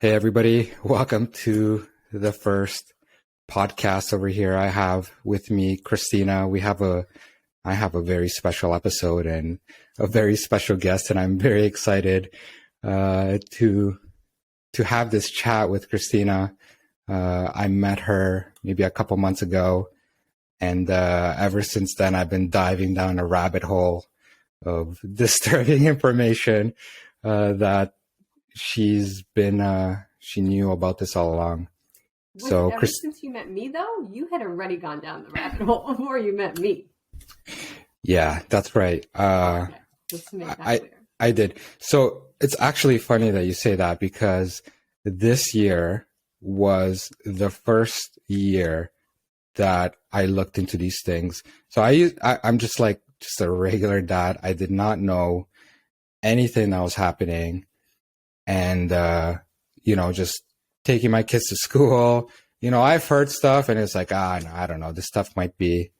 Hey everybody, welcome to the first podcast over here. I have with me Cristina. I have a very special episode and a very special guest, and I'm very excited to have this chat with Cristina. I met her maybe a couple months ago, and ever since then I've been diving down a rabbit hole of disturbing information that she knew about this all along. So since you met me though, you had already gone down the rabbit hole before you met me. Yeah, that's right. Okay. Just to make that clear. I did. So it's actually funny that you say that, because this year was the first year that I looked into these things. So I'm just a regular dad. I did not know anything that was happening. And, just taking my kids to school, I've heard stuff and it's like, no, I don't know, this stuff might be,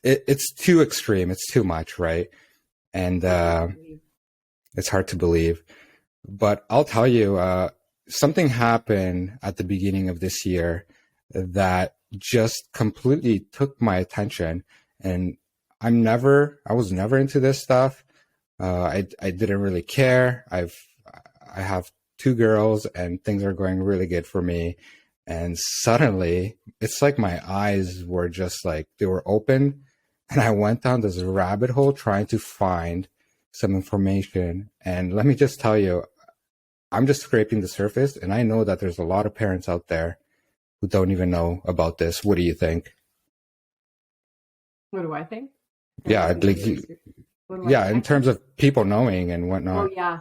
it's too extreme. It's too much. Right. And, it's hard to believe, but I'll tell you, something happened at the beginning of this year that just completely took my attention, and I was never into this stuff. I didn't really care. I have two girls and things are going really good for me. And suddenly it's like my eyes were just like, they were open, and I went down this rabbit hole trying to find some information. And let me just tell you, I'm just scraping the surface, and I know that there's a lot of parents out there who don't even know about this. What do you think? What do I think? Yeah, in terms of people knowing and whatnot. Oh yeah,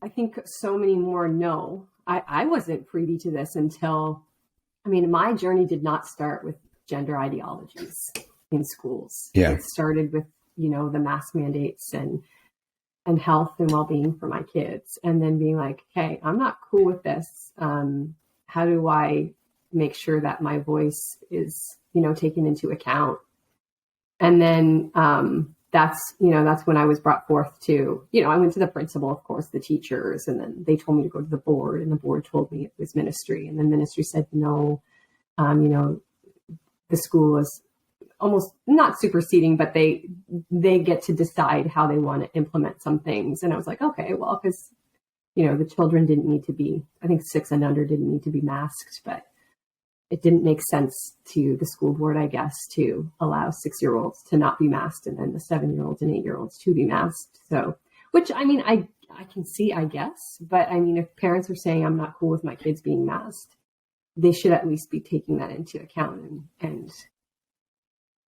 I think so many more know. I wasn't privy to this until, my journey did not start with gender ideologies in schools. Yeah. It started with, the mask mandates and health and well-being for my kids. And then being like, hey, I'm not cool with this. How do I make sure that my voice is, taken into account? And then that's when I was brought forth to, I went to the principal, of course, the teachers, and then they told me to go to the board, and the board told me it was ministry. And then ministry said, no, the school is almost not superseding, but they get to decide how they want to implement some things. And I was like, okay, well, because, the children didn't need to be, I think 6 and under didn't need to be masked, but it didn't make sense to the school board, I guess, to allow 6-year-olds to not be masked and then the 7-year-olds and 8-year-olds to be masked. So, which I can see, I guess, but if parents are saying I'm not cool with my kids being masked, they should at least be taking that into account and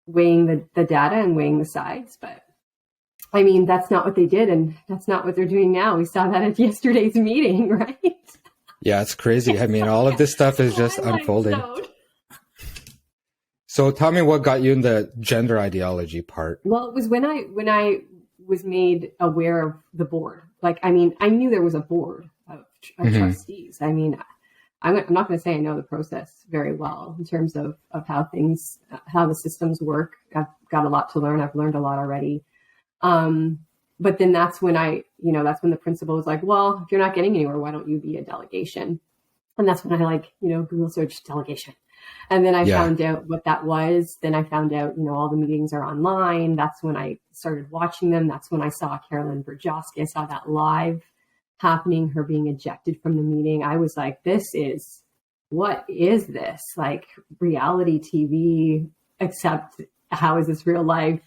weighing the data and weighing the sides. But that's not what they did, and that's not what they're doing now. We saw that at yesterday's meeting, right? Yeah, it's crazy. All of this stuff is just unfolding. So tell me, what got you in the gender ideology part? Well, it was when I was made aware of the board. I knew there was a board of trustees. I'm not going to say I know the process very well in terms of how the systems work. I've got a lot to learn. I've learned a lot already. But then that's when that's when the principal was like, well, if you're not getting anywhere, why don't you be a delegation? And that's when I Google searched delegation. And then I found out what that was. Then I found out, all the meetings are online. That's when I started watching them. That's when I saw Carolyn Berjowski. I saw that live happening, her being ejected from the meeting. I was like, what is this? Like reality TV, except how is this real life?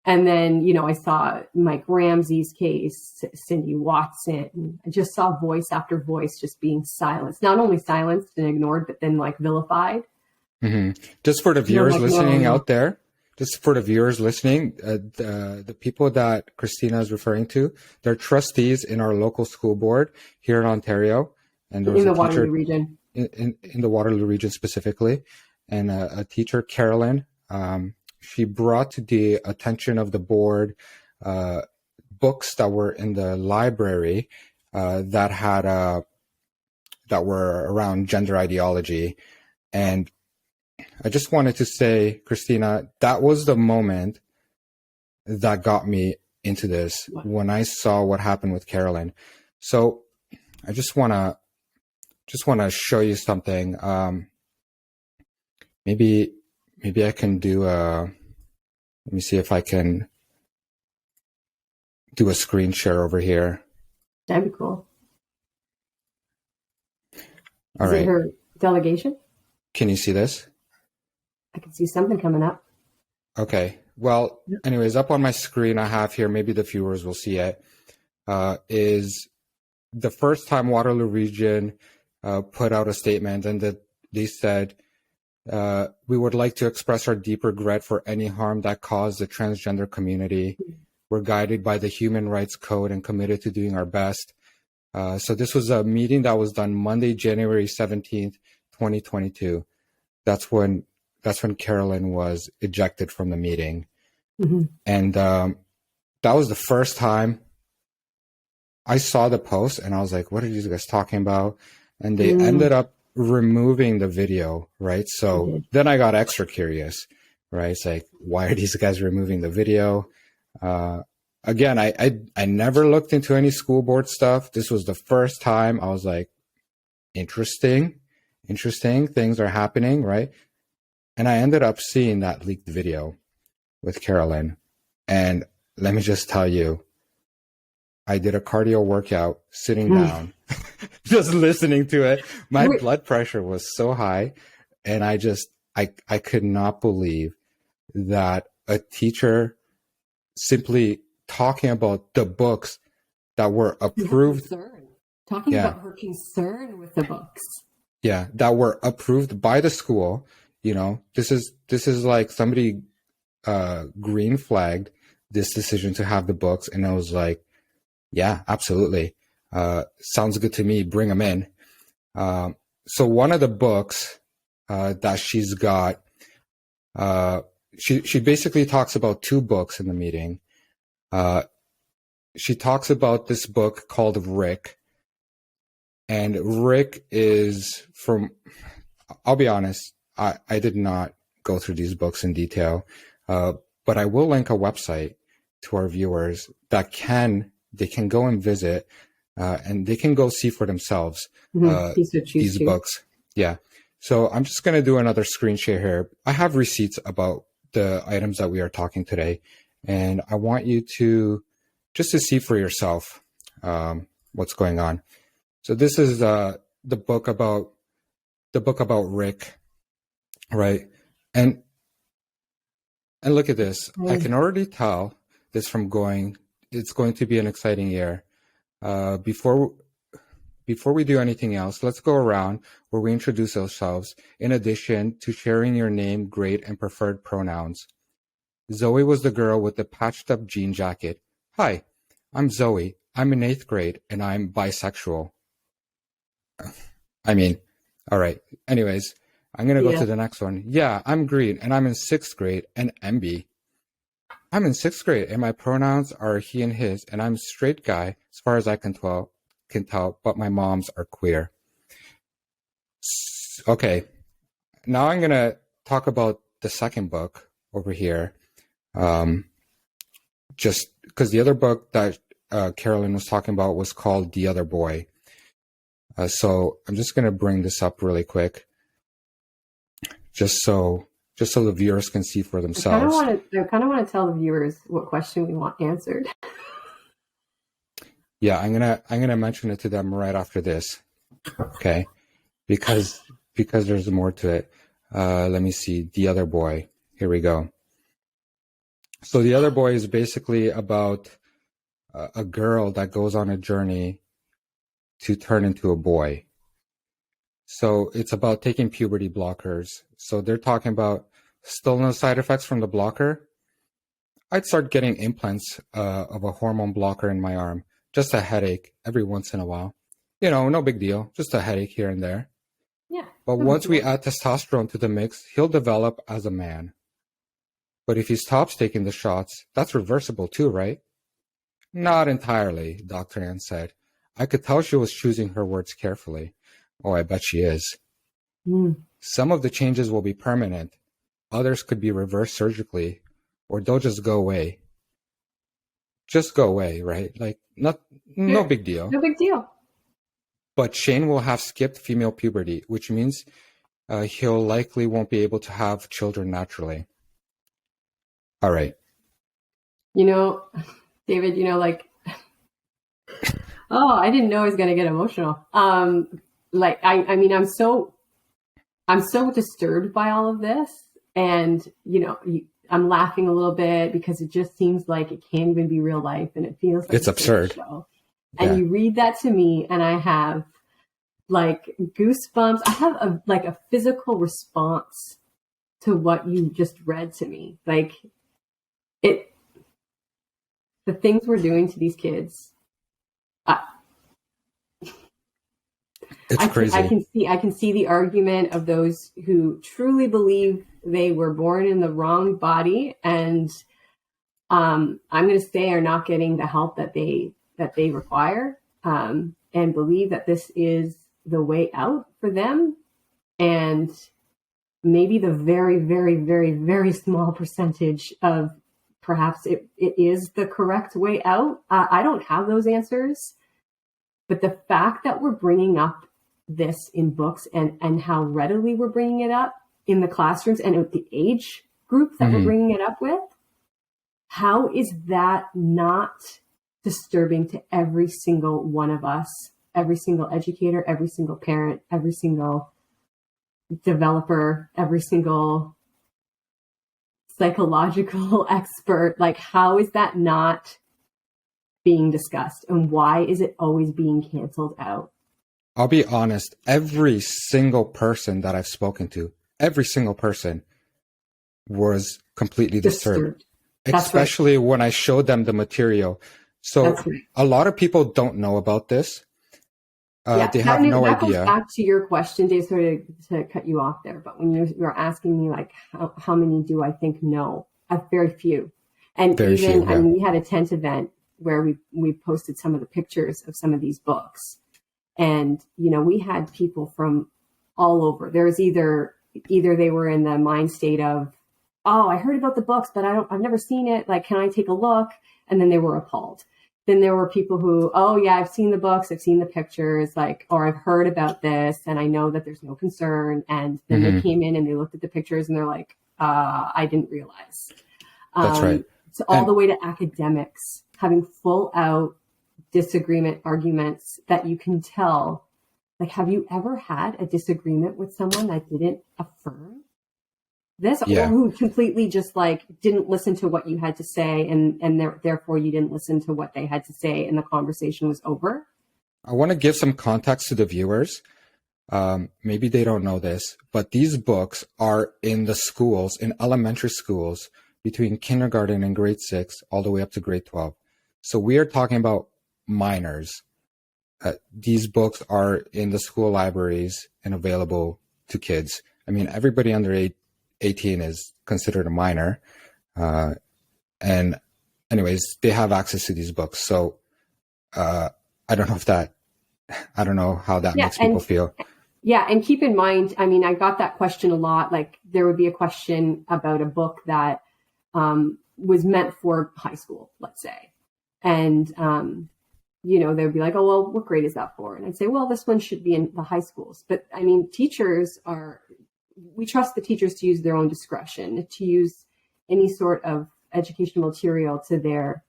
And then, I saw Mike Ramsey's case, Cindy Watson. I just saw voice after voice just being silenced, not only silenced and ignored, but then vilified. Mm-hmm. Just for the viewers listening out there, the people that Cristina is referring to, they're trustees in our local school board here in Ontario. And there was in the Waterloo region. In the Waterloo region specifically. And a teacher, Carolyn, she brought to the attention of the board books that were in the library that were around gender ideology. And I just wanted to say, Cristina, that was the moment that got me into this when I saw what happened with Carolyn. So I just wanna show you something. Maybe I can do a. Let me see if I can do a screen share over here. That'd be cool. All right. Is it her delegation? Can you see this? I can see something coming up. Okay. Well, anyways, up on my screen I have here, maybe the viewers will see it, is the first time Waterloo Region put out a statement, and that they said, we would like to express our deep regret for any harm that caused the transgender community. We're guided by the Human Rights Code and committed to doing our best. So this was a meeting that was done Monday, January 17th, 2022. That's when Carolyn was ejected from the meeting. Mm-hmm. And that was the first time I saw the post, and I was like, what are these guys talking about? And they ended up removing the video, right? So then I got extra curious, right? It's like, why are these guys removing the video? Again, I never looked into any school board stuff. This was the first time I was like, interesting things are happening, right? And I ended up seeing that leaked video with Carolyn. And let me just tell you, I did a cardio workout sitting down, just listening to it. My blood pressure was so high. And I could not believe that a teacher simply talking about the books that were approved. Talking about her concern with the books. Yeah, that were approved by the school. You know, this is like somebody green flagged this decision to have the books, and I was like, yeah, absolutely. Sounds good to me. Bring them in. So one of the books that she's got, she basically talks about two books in the meeting. She talks about this book called Rick. And Rick is from, I'll be honest, I did not go through these books in detail, but I will link a website to our viewers that they can go and visit, and they can go see for themselves these books. Yeah. So I'm just going to do another screen share here. I have receipts about the items that we are talking today, and I want you to just to see for yourself what's going on. So this is the book about Rick, right? And look at this. I can already tell this from it's going to be an exciting year. Before we do anything else, let's go around where we introduce ourselves in addition to sharing your name, grade, and preferred pronouns. Zoe was the girl with the patched up jean jacket. Hi, I'm Zoe. I'm in 8th grade and I'm bisexual. I mean, all right. Anyways, I'm going to go to the next one. Yeah, I'm Green and I'm in 6th grade and MB. I'm in 6th grade and my pronouns are he and his, and I'm a straight guy as far as I can tell, but my moms are queer. Okay. Now I'm going to talk about the second book over here. Just because the other book that Carolyn was talking about was called The Other Boy. So I'm just going to bring this up really quick, just so the viewers can see for themselves. I kind of want to tell the viewers what question we want answered. Yeah, I'm gonna mention it to them right after this, okay? Because there's more to it. Let me see. The Other Boy. Here we go. So The Other Boy is basically about a girl that goes on a journey to turn into a boy. So it's about taking puberty blockers. So they're talking about still no side effects from the blocker. I'd start getting implants of a hormone blocker in my arm. Just a headache every once in a while. You know, no big deal. Just a headache here and there. Yeah. But once we add testosterone to the mix, he'll develop as a man. But if he stops taking the shots, that's reversible too, right? Not entirely, Dr. Ann said. I could tell she was choosing her words carefully. Oh, I bet she is. Some of the changes will be permanent. Others could be reversed surgically, or they'll just go away. just go away, right? Like, no big deal. No big deal. But Shane will have skipped female puberty, which means he'll likely won't be able to have children naturally. All right. You know, David, you know, like, oh, I didn't know I was going to get emotional. Like, I mean, I'm so disturbed by all of this. And, you know, I'm laughing a little bit because it just seems like it can't even be real life. And it feels like it's absurd. Show. And you read that to me and I have like goosebumps. I have a physical response to what you just read to me. Like the things we're doing to these kids. It's crazy. I can see the argument of those who truly believe they were born in the wrong body and I'm going to say are not getting the help that they require and believe that this is the way out for them. And maybe the very, very, very, very small percentage of perhaps it is the correct way out. I don't have those answers, but the fact that we're bringing up this in books and how readily we're bringing it up in the classrooms and with the age group that we're bringing it up with, how is that not disturbing to every single one of us, every single educator, every single parent, every single developer, every single psychological expert? Like, how is that not being discussed? And why is it always being canceled out? I'll be honest, every single person that I've spoken to, every single person was completely disturbed. Especially when I showed them the material. So a lot of people don't know about this. They have no idea. That goes back to your question, Dave, sorry to cut you off there, but when you were asking me, like, how many do I think know? Very few. And I mean, we had a tent event where we posted some of the pictures of some of these books. And, you know, we had people from all over. There was either they were in the mind state of, oh, I heard about the books, but I've never seen it. Like, can I take a look? And then they were appalled. Then there were people who, oh yeah, I've seen the books, I've seen the pictures, like, or I've heard about this and I know that there's no concern. And then they came in and they looked at the pictures and they're like, I didn't realize. That's right. So all the way to academics having full out disagreement arguments that you can tell. Like, have you ever had a disagreement with someone that didn't affirm this, or who completely just like didn't listen to what you had to say and therefore you didn't listen to what they had to say and the conversation was over? I want to give some context to the viewers. Maybe they don't know this, but these books are in the schools, in elementary schools, between kindergarten and grade 6 all the way up to grade 12. So we are talking about minors. These books are in the school libraries and available to kids. I mean, everybody under 18 is considered a minor. And anyways, they have access to these books. So I don't know how that makes people feel. Yeah. And keep in mind, I mean, I got that question a lot. Like, there would be a question about a book that was meant for high school, let's say. And, you know, they'd be like, oh, well, what grade is that for? And I'd say, well, this one should be in the high schools. But I mean, we trust the teachers to use their own discretion, to use any sort of educational material to their,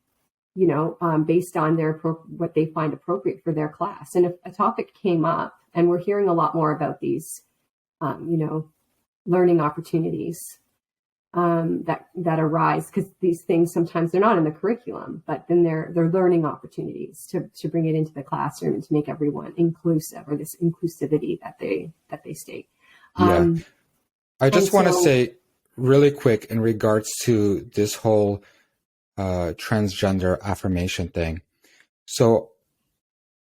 you know, based on what they find appropriate for their class. And if a topic came up, and we're hearing a lot more about these, you know, learning opportunities that arise, because these things sometimes they're not in the curriculum, but then they're learning opportunities to bring it into the classroom and to make everyone inclusive, or this inclusivity that they state. I just want to say really quick in regards to this whole transgender affirmation thing. So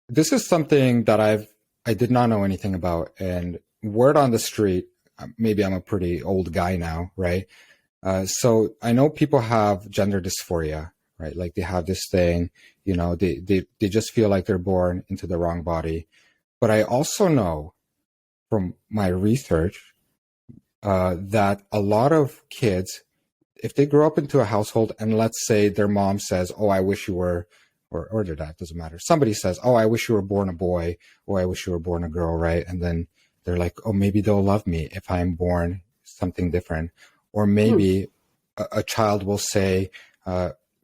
this is something that I did not know anything about, and word on the street, maybe I'm a pretty old guy now, right? So I know people have gender dysphoria, right? Like, they have this thing, you know, they just feel like they're born into the wrong body. But I also know from my research that a lot of kids, if they grow up into a household and let's say their mom says, oh, I wish you were, or their dad, doesn't matter. Somebody says, oh, I wish you were born a boy, or I wish you were born a girl, right? And then they're like, oh, maybe they'll love me if I'm born something different. Or maybe a child will say,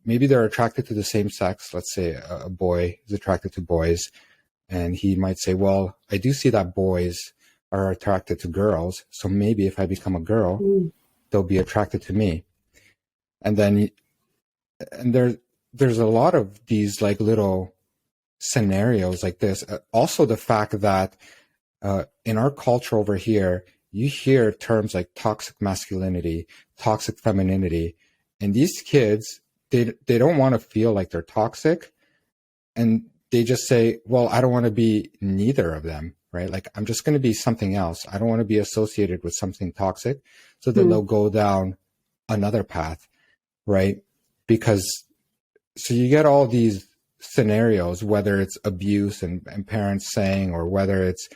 maybe they're attracted to the same sex. Let's say a boy is attracted to boys, and he might say, well, I do see that boys are attracted to girls, so maybe if I become a girl, they'll be attracted to me. And then, and there's a lot of these like little scenarios like this. Also, the fact that in our culture over here, you hear terms like toxic masculinity, toxic femininity, and these kids, they don't want to feel like they're toxic, and they just say, well, I don't want to be neither of them, right? Like, I'm just going to be something else. I don't want to be associated with something toxic. So then they'll go down another path, right? Because, so you get all these scenarios, whether it's abuse and parents saying, or whether it's,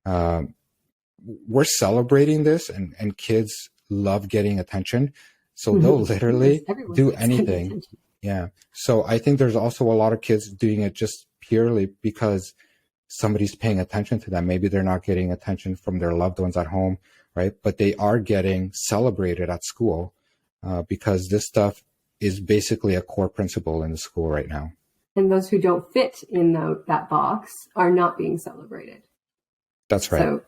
we're celebrating this and kids love getting attention. So they'll literally do anything. Yeah. So I think there's also a lot of kids doing it just purely because somebody's paying attention to them. Maybe they're not getting attention from their loved ones at home, right? But they are getting celebrated at school because this stuff is basically a core principle in the school right now. And those who don't fit in that box are not being celebrated. That's right. So,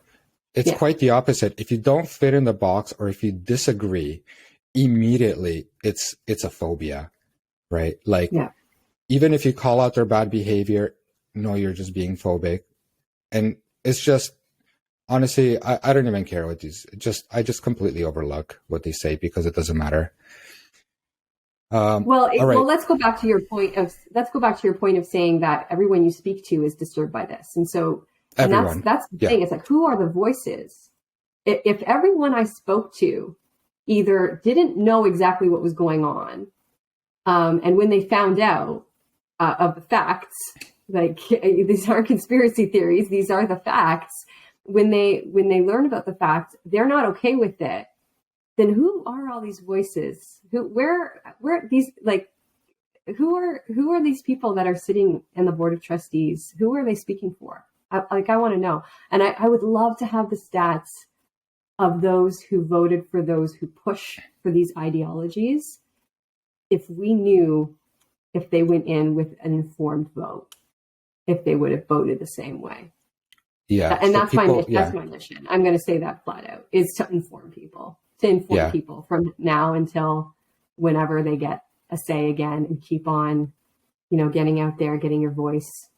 it's quite the opposite. If you don't fit in the box or if you disagree, immediately it's a phobia, right? Like, even if you call out their bad behavior, no, you're just being phobic. And it's just, honestly, I don't even care what these, I just completely overlook what they say because it doesn't matter. Well, let's go back to your point of saying that everyone you speak to is disturbed by this. And so, and that's the thing. It's like, who are the voices? If everyone I spoke to either didn't know exactly what was going on, and when they found out of the facts, like these aren't conspiracy theories, these are the facts. When they learn about the facts, they're not okay with it. Then who are all these voices? Where these, like, who are these people that are sitting in the board of trustees? Who are they speaking for? I want to know. And I would love to have the stats of those who voted for those who push for these ideologies. If we knew if they went in with an informed vote, if they would have voted the same way. Yeah. And that's my mission. I'm going to say that flat out, is to inform people, people from now until whenever they get a say again, and keep on, getting out there, getting your voice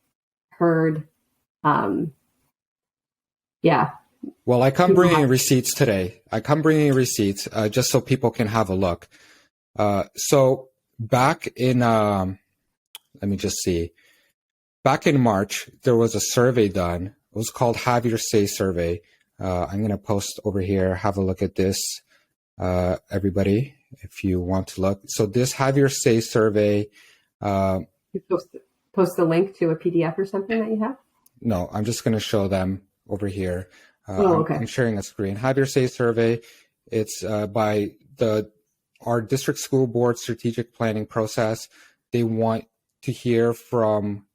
heard. Well, I come bringing receipts today. Just so people can have a look. So back in, let me just see. Back in March, there was a survey done. It was called Have Your Say Survey. I'm going to post over here. Have a look at this, everybody, if you want to look. So this Have Your Say Survey. You post the link to a PDF or something that you have? No, I'm just going to show them over here. Okay. I'm sharing a screen. Have Your Say Survey. It's by our district school board strategic planning process. They want to hear from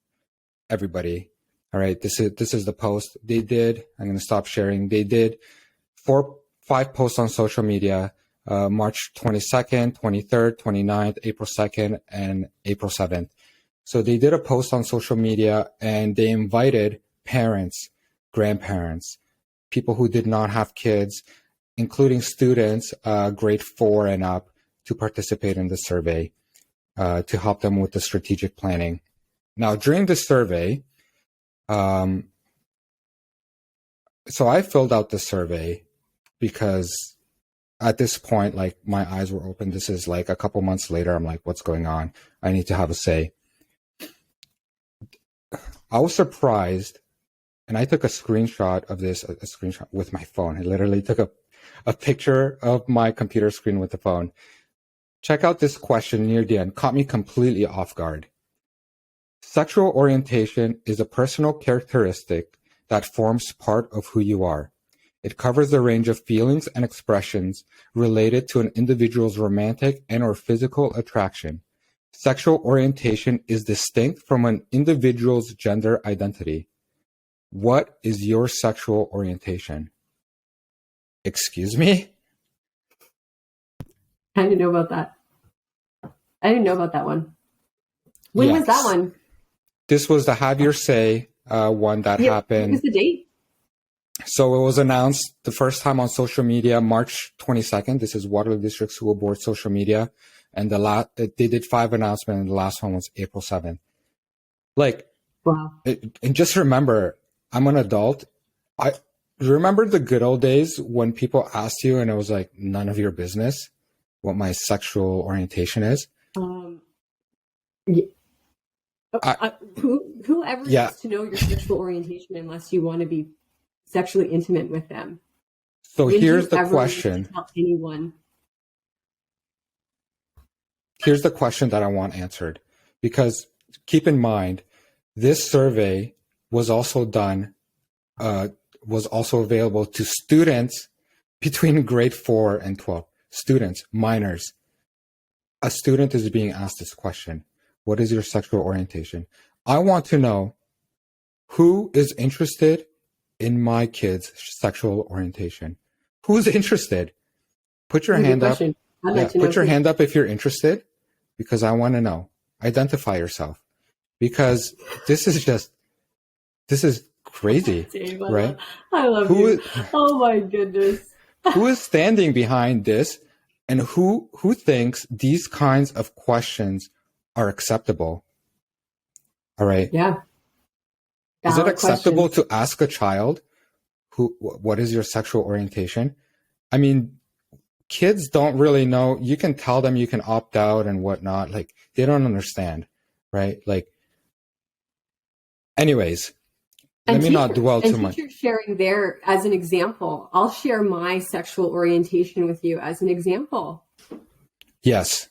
everybody. All right, this is the post they did. I'm going to stop sharing. They did 5 posts on social media, March 22nd, 23rd, 29th, April 2nd, and April 7th. So they did a post on social media and they invited parents, grandparents, people who did not have kids, including students, grade 4 and up, to participate in the survey to help them with the strategic planning. Now, during the survey, so I filled out the survey because at this point, like, my eyes were open. This is like a couple months later. I'm like, what's going on? I need to have a say. I was surprised, and I took a screenshot of this, a screenshot with my phone. I literally took a picture of my computer screen with the phone. Check out this question near the end. Caught me completely off guard. Sexual orientation is a personal characteristic that forms part of who you are. It covers the range of feelings and expressions related to an individual's romantic and or physical attraction. Sexual orientation is distinct from an individual's gender identity. What is your sexual orientation? Excuse me? I didn't know about that. I didn't know about that one. When was that one? This was the Have Your Say one that happened. What was the date? So it was announced the first time on social media, March 22nd. This is Waterloo District School Board social media. And they did 5 announcements, and the last one was April 7th. Like, wow. And just remember, I'm an adult. I remember the good old days when people asked you and it was like none of your business what my sexual orientation is. Whoever needs to know your sexual orientation unless you want to be sexually intimate with them. So here's the question. Tell anyone. Here's the question that I want answered, because keep in mind, this survey was also done, was also available to students between grade 4 and 12. Students, minors. A student is being asked this question. What is your sexual orientation? I want to know who is interested in my kid's sexual orientation. Who's interested? Put your hand up. Put your hand up if you're interested, because I want to know. Identify yourself, because this is crazy, Dave, right? I love you. Oh my goodness. Who is standing behind this, and who thinks these kinds of questions are acceptable? All right. Yeah. Is it acceptable to ask a child what is your sexual orientation? I mean, kids don't really know. You can tell them you can opt out and whatnot. Like, they don't understand, right? Like, anyways, let me not dwell too much. Teachers sharing there as an example. I'll share my sexual orientation with you as an example. Yes.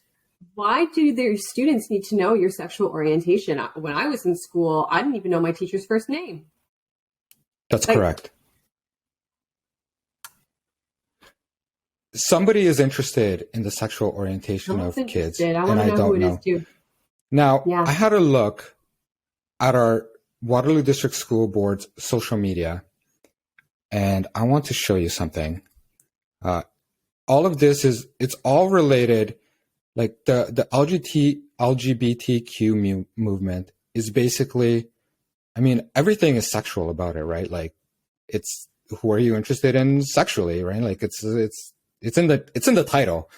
Why do their students need to know your sexual orientation? When I was in school, I didn't even know my teacher's first name. That's correct. Somebody is interested in the sexual orientation of kids, and I don't know. Now, I had a look at our Waterloo District School Board's social media, and I want to show you something. All of this it's all related. Like the LGBTQ movement is basically, I mean, everything is sexual about it, right? Like, it's who are you interested in sexually, right? Like, it's in the title.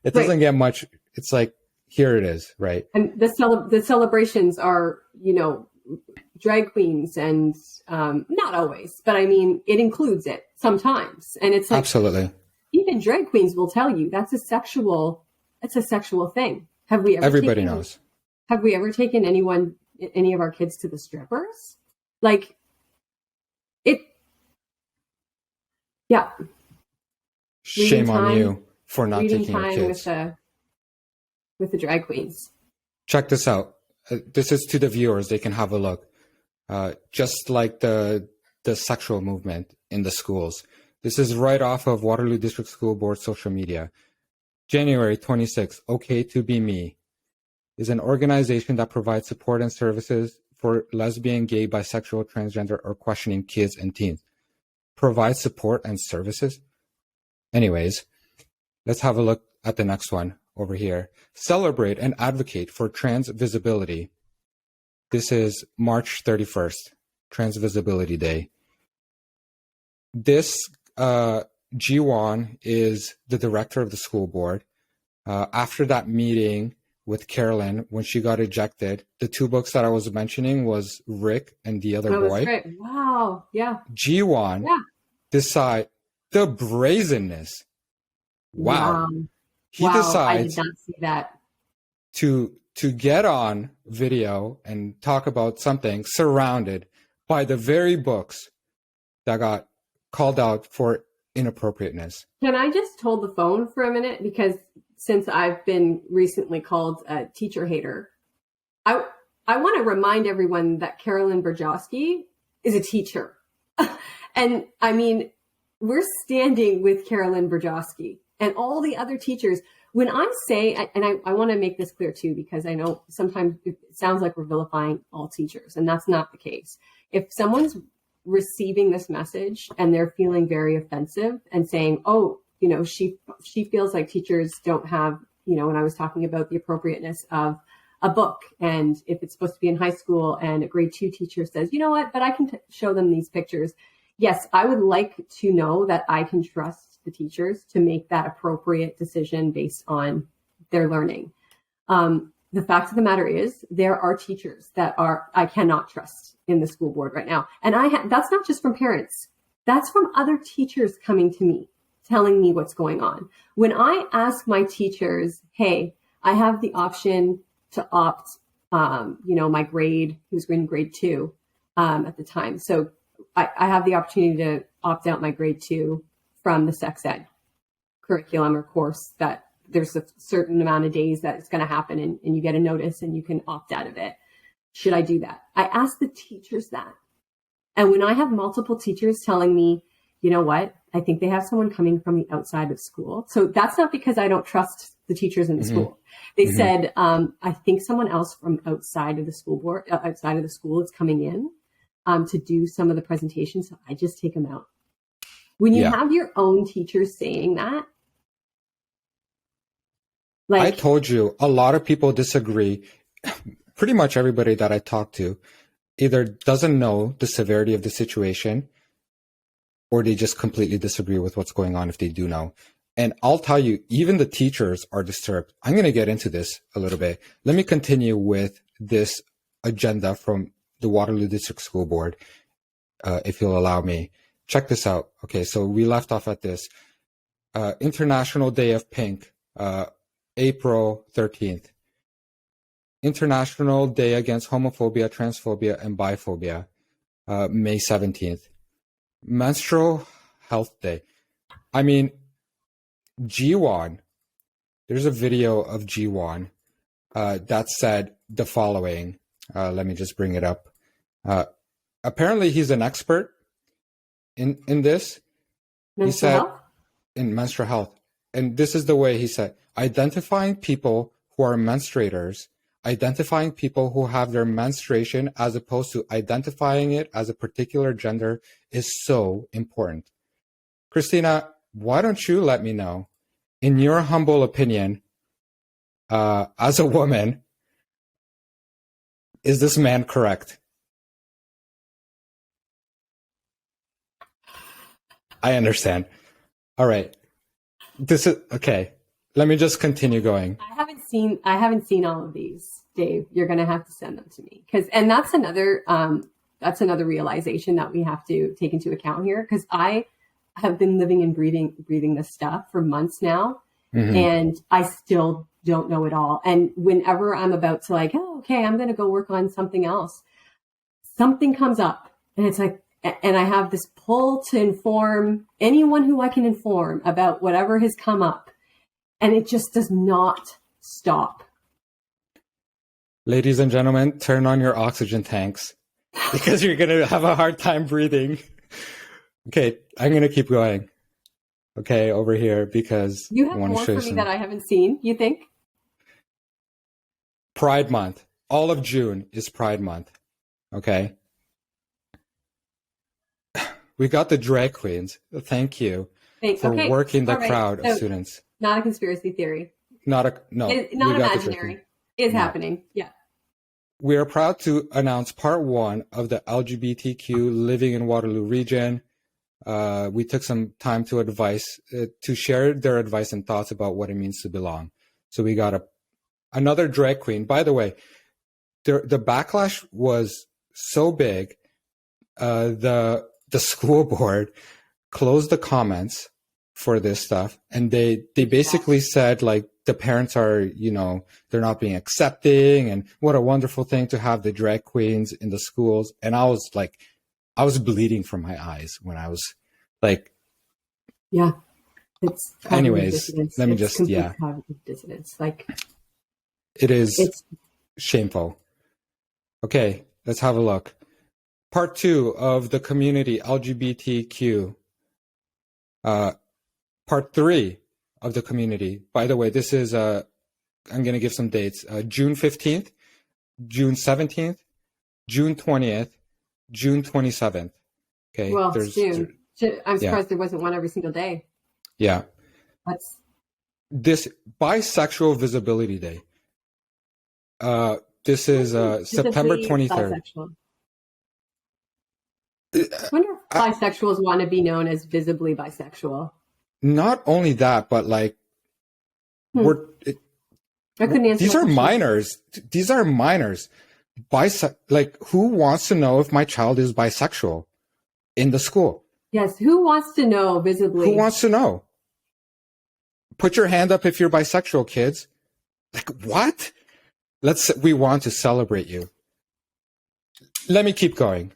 It doesn't get much. It's like, here it is, right? And the celebrations are, drag queens, and not always, but I mean, it includes it sometimes, and it's like, absolutely. Even drag queens will tell you that's a sexual thing. Have we ever? Everybody knows. Have we ever taken any of our kids to the strippers? Like, it. Yeah. Shame on you for not taking your kids with the drag queens. Check this out. This is to the viewers. They can have a look. Just like the sexual movement in the schools. This is right off of Waterloo District School Board social media. January 26th, Okay to Be Me is an organization that provides support and services for lesbian, gay, bisexual, transgender, or questioning kids and teens. Provide support and services? Anyways, let's have a look at the next one over here. Celebrate and advocate for trans visibility. This is March 31st, Trans Visibility Day. This Jiwon is the director of the school board. After that meeting with Carolyn, when she got ejected, the 2 books that I was mentioning was Rick and the Other Boy. Great. Wow. Yeah. Jiwon decide the brazenness. Wow. He decides I did not see that. To get on video and talk about something surrounded by the very books that got called out for inappropriateness. Can I just hold the phone for a minute? Because since I've been recently called a teacher hater, I want to remind everyone that Carolyn Berjowski is a teacher. And I mean, we're standing with Carolyn Brzezinski and all the other teachers. When I'm saying, and I want to make this clear too, because I know sometimes it sounds like we're vilifying all teachers, and that's not the case. If someone's receiving this message and they're feeling very offensive and saying, oh, you know, she feels like teachers don't have, you know, when I was talking about the appropriateness of a book, and if it's supposed to be in high school and a grade 2 teacher says, you know what, but I can show them these pictures. Yes, I would like to know that I can trust the teachers to make that appropriate decision based on their learning. The fact of the matter is there are teachers that I cannot trust in the school board right now. And that's not just from parents. That's from other teachers coming to me, telling me what's going on. When I ask my teachers, hey, I have the option to opt, you know, my grade, who's in grade 2 at the time. So I have the opportunity to opt out my grade 2 from the sex ed curriculum or course, that there's a certain amount of days that it's going to happen, and you get a notice and you can opt out of it. Should I do that? I ask the teachers that. And when I have multiple teachers telling me, you know what, I think they have someone coming from the outside of school. So that's not because I don't trust the teachers in the school. They said, I think someone else from outside of the school board, outside of the school is coming in to do some of the presentations. So I just take them out. When you have your own teachers saying that, like, I told you, a lot of people disagree. Pretty much everybody that I talk to either doesn't know the severity of the situation, or they just completely disagree with what's going on if they do know. And I'll tell you, even the teachers are disturbed. I'm going to get into this a little bit. Let me continue with this agenda from the Waterloo District School Board, if you'll allow me. Check this out. Okay, so we left off at this. International Day of Pink, April 13th. International Day Against Homophobia, Transphobia, and Biphobia, May 17th. Menstrual Health Day. I mean, G1, there's a video of G1 that said the following. Let me just bring it up. Apparently, he's an expert in this. He said in menstrual health. And this is the way he said, identifying people who are menstruators, identifying people who have their menstruation as opposed to identifying it as a particular gender is so important. Cristina, why don't you let me know, in your humble opinion, as a woman, is this man correct? I understand. All right. This is okay. Let me just continue going. I haven't seen all of these, Dave. You're going to have to send them to me, and that's another realization that we have to take into account here, because I have been living and breathing this stuff for months now, and I still don't know it all. And whenever I'm about to, like, oh, okay, I'm going to go work on something else, something comes up, and it's like, and I have this pull to inform anyone who I can inform about whatever has come up. And it just does not stop. Ladies and gentlemen, turn on your oxygen tanks because you're going to have a hard time breathing. Okay, I'm going to keep going. Okay, over here, because you have more for me that I haven't seen, you think? Pride Month. All of June is Pride Month. Okay. We got the drag queens. Thank you for working the crowd of students. Not a conspiracy theory. Not imaginary. Is happening. Yeah. We are proud to announce part 1 of the LGBTQ Living in Waterloo region. We took some time to share their advice and thoughts about what it means to belong. So we got another drag queen. By the way, the backlash was so big. The school board closed the comments for this stuff, and they basically said, like, the parents are, you know, they're not being accepting, and what a wonderful thing to have the drag queens in the schools. And I was bleeding from my eyes when I was like, yeah, it's anyways, let me just cognitive dissonance. Like, it's shameful. Okay, let's have a look. Part 2 of the community LGBTQ Part 3 of the community. By the way, this is, I'm going to give some dates. June 15th, June 17th, June 20th, June 27th. Okay. Well, it's June. I'm surprised there wasn't one every single day. Yeah. That's this Bisexual Visibility Day. This is September 23rd. Bisexual. I wonder if bisexuals want to be known as visibly bisexual. Not only that, but like, I couldn't answer. These are minors. These are minors. Like, who wants to know if my child is bisexual in the school? Yes, who wants to know visibly? Who wants to know? Put your hand up if you're bisexual, kids. Like, what? We want to celebrate you. Let me keep going.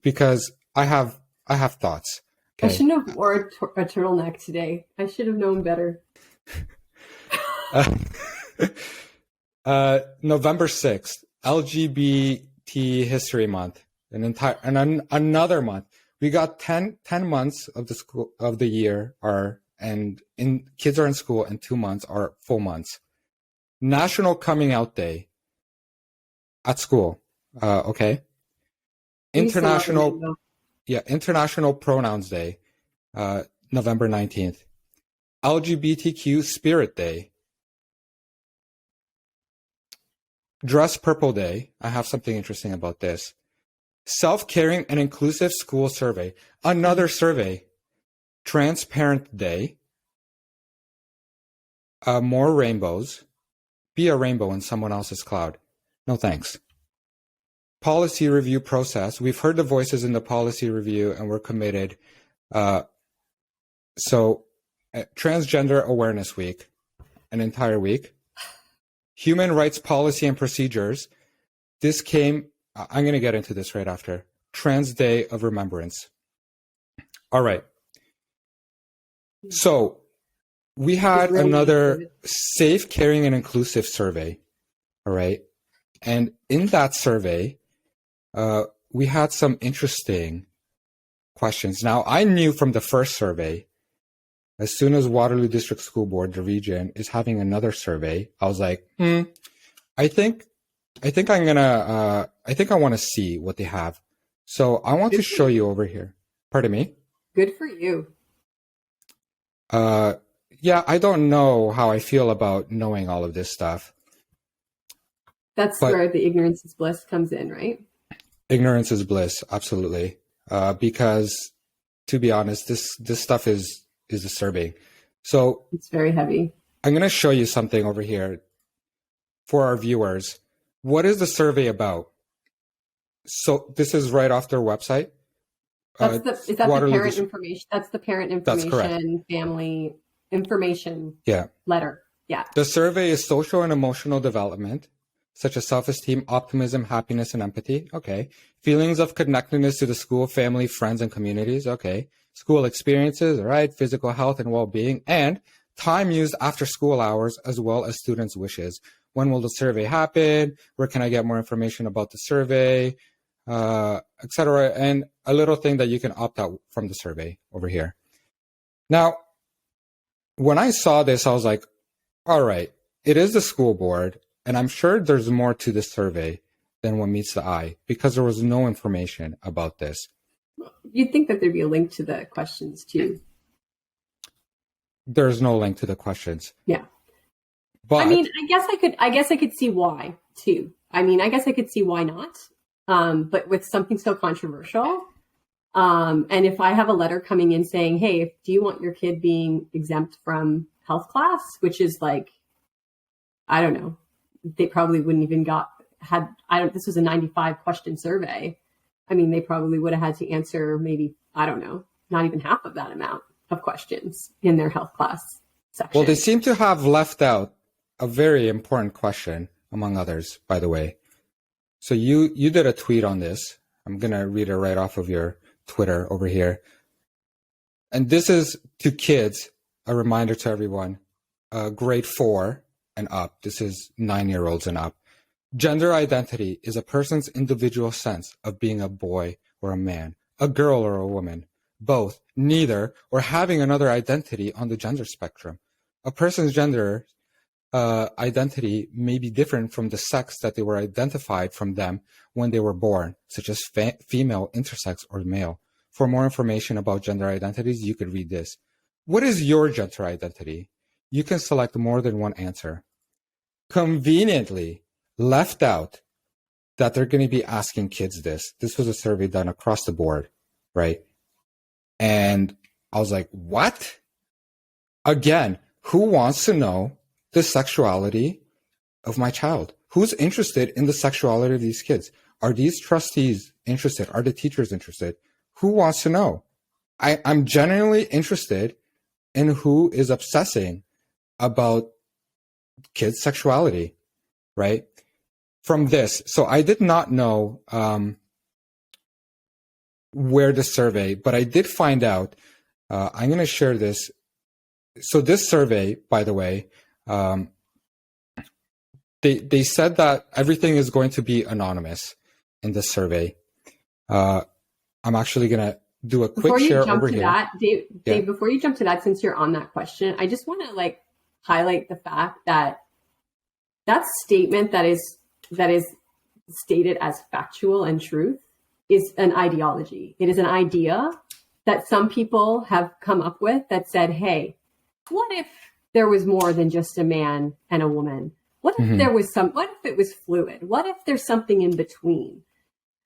Because I have thoughts. Okay? I shouldn't have wore a turtleneck today. I should have known better. November 6th, LGBT History Month. Another month. We got 10 months of the year kids are in school, and 2 months are full months. National Coming Out Day at school. Okay. International Pronouns Day, November 19th. LGBTQ Spirit Day. Dress Purple Day. I have something interesting about this. Self-Caring and Inclusive School Survey. Another survey. Transparent Day. More rainbows. Be a rainbow in someone else's cloud. No thanks. Policy review process. We've heard the voices in the policy review, and we're committed. Transgender Awareness Week, an entire week. Human Rights Policy and Procedures. This came, I'm going to get into this right after. Trans Day of Remembrance. All right. So we had another Safe, Caring, and Inclusive survey. All right. And in that survey, we had some interesting questions. Now, I knew from the first survey, as soon as Waterloo District School Board, the region, is having another survey, I was like, I think I want to see what they have. So I want to show you over here. Pardon me? Good for you. Yeah, I don't know how I feel about knowing all of this stuff. That's where the ignorance is bliss comes in, right? Ignorance is bliss, absolutely. Because, to be honest, this stuff is disturbing. So it's very heavy. I'm going to show you something over here for our viewers. What is the survey about? So this is right off their website. Is that the parent information? That's the parent information, family information letter. Yeah. The survey is social and emotional development, such as self-esteem, optimism, happiness, and empathy. Okay. Feelings of connectedness to the school, family, friends, and communities. Okay. School experiences. All right. Physical health and well-being, and time used after school hours, as well as students' wishes. When will the survey happen? Where can I get more information about the survey? Etc. And a little thing that you can opt out from the survey over here. Now, when I saw this, I was like, all right, it is the school board, and I'm sure there's more to this survey than what meets the eye, because there was no information about this. You'd think that there'd be a link to the questions too. There's no link to the questions. Yeah. But I mean, I guess I could see why too. I mean, I guess I could see why not. But with something so controversial, and if I have a letter coming in saying, hey, do you want your kid being exempt from health class, which is like, I don't know, they probably wouldn't even this was a 95 question survey. I mean, they probably would have had to answer maybe, I don't know, not even half of that amount of questions in their health class section. Well, they seem to have left out a very important question, among others, by the way. So you did a tweet on this. I'm going to read it right off of your Twitter over here. And this is to kids, a reminder to everyone, grade 4 and up. This is 9-year-olds and up. Gender identity is a person's individual sense of being a boy or a man, a girl or a woman. both, neither, or having another identity on the gender spectrum. A person's gender identity may be different from the sex that they were identified from them when they were born, such as female, intersex, or male. For more information about gender identities, you could read this. What is your gender identity? You can select more than one answer. Conveniently left out that they're going to be asking kids this. This was a survey done across the board, right? And I was like, what? Again, who wants to know the sexuality of my child? Who's interested in the sexuality of these kids? Are these trustees interested? Are the teachers interested? Who wants to know? I'm genuinely interested in who is obsessing about kids' sexuality, right? From this. So I did not know where the survey, but I did find out. I'm going to share this. So this survey, by the way, they said that everything is going to be anonymous in this survey. I'm actually going to do a quick share over here. Dave, before you jump to that, since you're on that question, I just want to highlight the fact that that statement that is stated as factual and truth is an ideology. It is an idea that some people have come up with that said, hey, what if there was more than just a man and a woman? What if there was what if it was fluid? What if there's something in between?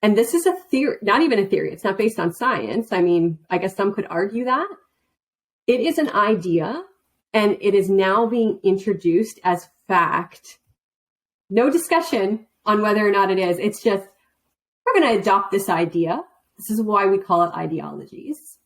And this is a theory, not even a theory. It's not based on science. I mean, I guess some could argue that. It is an idea, and it is now being introduced as fact. No discussion on whether or not it is. It's just, we're going to adopt this idea. This is why we call it ideologies.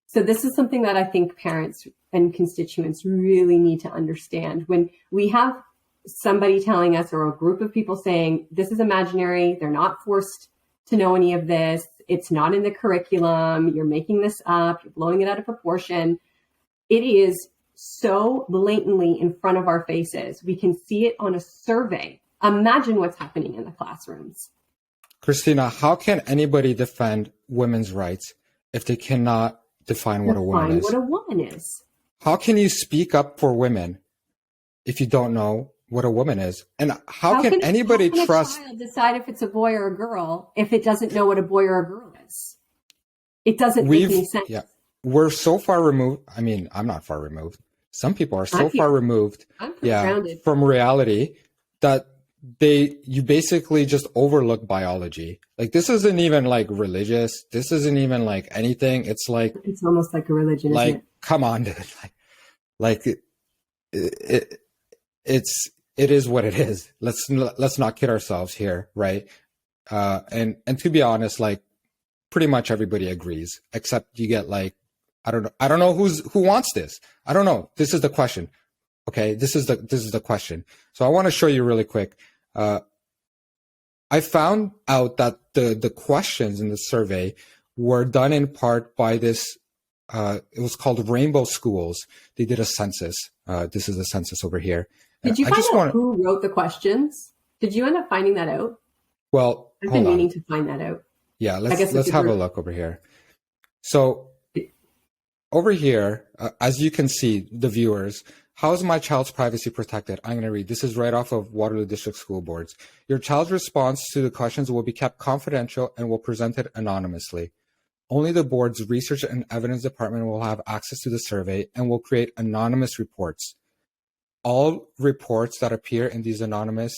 So this is something that I think parents and constituents really need to understand. When we have somebody telling us, or a group of people saying, this is imaginary, they're not forced to know any of this, it's not in the curriculum, you're making this up, you're blowing it out of proportion. It is so blatantly in front of our faces. We can see it on a survey. Imagine what's happening in the classrooms. Cristina, how can anybody defend women's rights if they cannot define what a woman is? What a woman is. How can you speak up for women if you don't know what a woman is? And how can anybody trust a child decide if it's a boy or a girl if it doesn't know what a boy or a girl is? It doesn't make any sense. Yeah, we're so far removed. I mean, I'm not far removed. Some people are so far removed from reality that you basically just overlook biology. Like, this isn't even religious. This isn't even anything. It's almost like a religion. Isn't it? Come on, dude. It is what it is. Let's not kid ourselves here, right? And to be honest, pretty much everybody agrees, except you get I don't know who wants this. I don't know. This is the question. Okay, this is the question. So I want to show you really quick. I found out that the questions in the survey were done in part by this. It was called Rainbow Schools. They did a census. This is a census over here. Did you find out who wrote the questions? Did you end up finding that out? Well, I've been meaning to find that out. Yeah, let's have a look over here. So over here, as you can see, the viewers, how is my child's privacy protected? I'm going to read. This is right off of Waterloo District School Boards. Your child's response to the questions will be kept confidential and will presented anonymously. Only the board's research and evidence department will have access to the survey and will create anonymous reports. All results that appear in these anonymous